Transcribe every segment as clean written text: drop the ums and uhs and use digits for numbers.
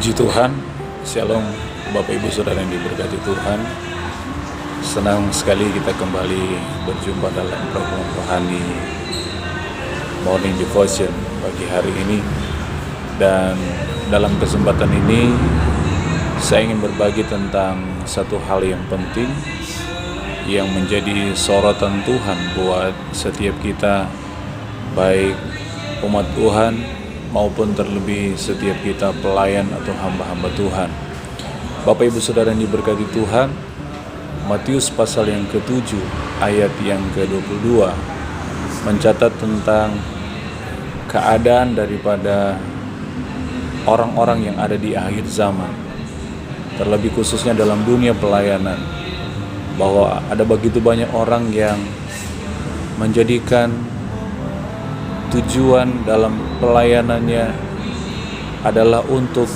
Puji Tuhan, Shalom Bapak Ibu Saudara yang diberkati Tuhan. Senang sekali kita kembali berjumpa dalam program rohani Morning Devotion pagi hari ini. Dan dalam kesempatan ini saya ingin berbagi tentang satu hal yang penting yang menjadi sorotan Tuhan buat setiap kita, baik umat Tuhan maupun terlebih setiap kita pelayan atau hamba-hamba Tuhan. Bapak Ibu Saudara yang diberkati Tuhan, Matius pasal yang ke-7 ayat yang ke-22 mencatat tentang keadaan daripada orang-orang yang ada di akhir zaman, terlebih khususnya dalam dunia pelayanan, bahwa ada begitu banyak orang yang menjadikan tujuan dalam pelayanannya adalah untuk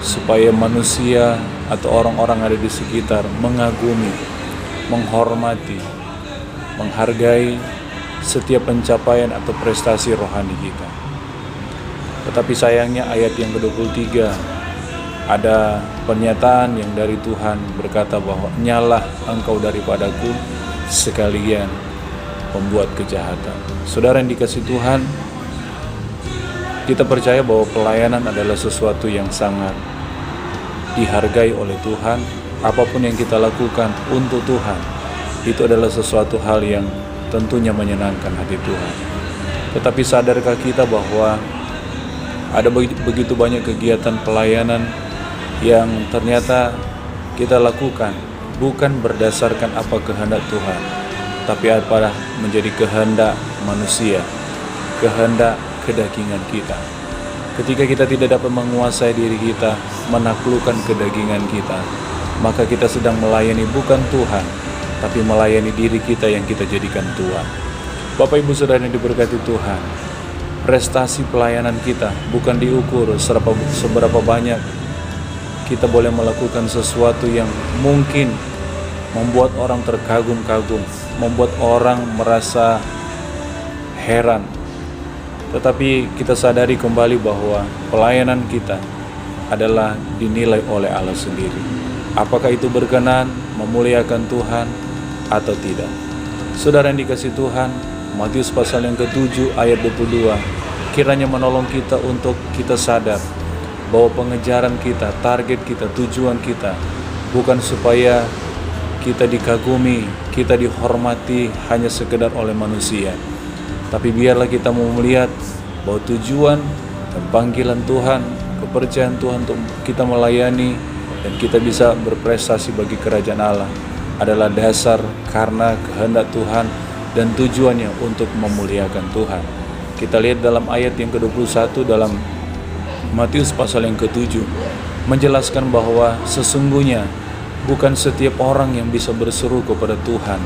supaya manusia atau orang-orang ada di sekitar mengagumi, menghormati, menghargai setiap pencapaian atau prestasi rohani kita. Tetapi sayangnya ayat yang ke-23 ada pernyataan yang dari Tuhan berkata bahwa nyalah engkau daripadaku sekalian pembuat kejahatan. Saudara yang dikasihi Tuhan, kita percaya bahwa pelayanan adalah sesuatu yang sangat dihargai oleh Tuhan. Apapun yang kita lakukan untuk Tuhan, itu adalah sesuatu hal yang tentunya menyenangkan hati Tuhan. Tetapi sadarkah kita bahwa ada begitu banyak kegiatan pelayanan yang ternyata kita lakukan bukan berdasarkan apa kehendak Tuhan, tapi apa menjadi kehendak manusia, kehendak kedagingan kita. Ketika kita tidak dapat menguasai diri kita, menaklukkan kedagingan kita, maka kita sedang melayani bukan Tuhan, tapi melayani diri kita yang kita jadikan Tuhan. Bapak Ibu Saudara yang diberkati Tuhan, prestasi pelayanan kita bukan diukur seberapa banyak kita boleh melakukan sesuatu yang mungkin membuat orang terkagum-kagum, membuat orang merasa heran. Tetapi kita sadari kembali bahwa pelayanan kita adalah dinilai oleh Allah sendiri. Apakah itu berkenan, memuliakan Tuhan atau tidak? Saudara yang dikasihi Tuhan, Matius pasal yang ke-7 ayat 22 kiranya menolong kita untuk kita sadar bahwa pengejaran kita, target kita, tujuan kita bukan supaya kita dikagumi, kita dihormati hanya sekedar oleh manusia. Tapi biarlah kita mau melihat bahwa tujuan dan panggilan Tuhan, kepercayaan Tuhan untuk kita melayani dan kita bisa berprestasi bagi kerajaan Allah adalah dasar karena kehendak Tuhan dan tujuannya untuk memuliakan Tuhan. Kita lihat dalam ayat yang ke-21 dalam Matius pasal yang ke-7 menjelaskan bahwa sesungguhnya bukan setiap orang yang bisa berseru kepada Tuhan,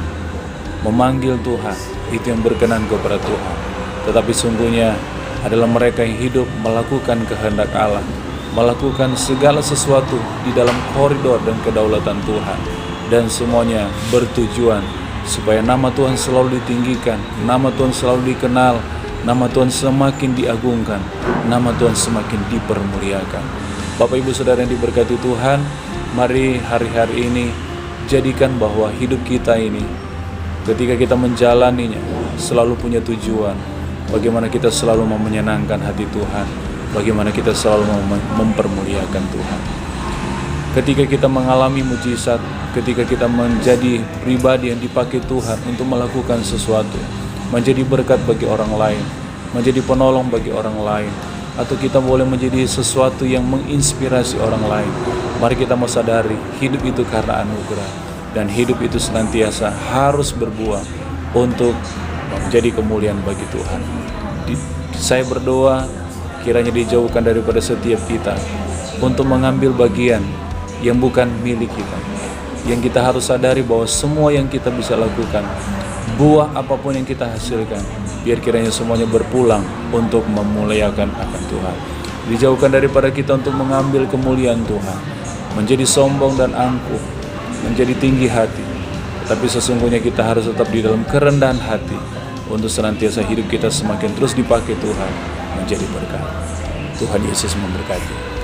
memanggil Tuhan, itu yang berkenan kepada Tuhan. Tetapi sungguhnya adalah mereka yang hidup melakukan kehendak Allah, melakukan segala sesuatu di dalam koridor dan kedaulatan Tuhan, dan semuanya bertujuan supaya nama Tuhan selalu ditinggikan, nama Tuhan selalu dikenal, nama Tuhan semakin diagungkan, nama Tuhan semakin dipermuliakan. Bapak Ibu Saudara yang diberkati Tuhan, mari hari-hari ini jadikan bahwa hidup kita ini, ketika kita menjalaninya, selalu punya tujuan. Bagaimana kita selalu mau menyenangkan hati Tuhan, bagaimana kita selalu mau mempermuliakan Tuhan. Ketika kita mengalami mujizat, ketika kita menjadi pribadi yang dipakai Tuhan untuk melakukan sesuatu, menjadi berkat bagi orang lain, menjadi penolong bagi orang lain, atau kita boleh menjadi sesuatu yang menginspirasi orang lain, mari kita mau sadari hidup itu karena anugerah, dan hidup itu senantiasa harus berbuah untuk menjadi kemuliaan bagi Tuhan. Saya berdoa kiranya dijauhkan daripada setiap kita untuk mengambil bagian yang bukan milik kita. Yang kita harus sadari bahwa semua yang kita bisa lakukan, buah apapun yang kita hasilkan, biar kiranya semuanya berpulang untuk memuliakan akan Tuhan. Dijauhkan daripada kita untuk mengambil kemuliaan Tuhan, menjadi sombong dan angkuh, menjadi tinggi hati. Tetapi sesungguhnya kita harus tetap di dalam kerendahan hati untuk senantiasa hidup kita semakin terus dipakai Tuhan menjadi berkat. Tuhan Yesus memberkati.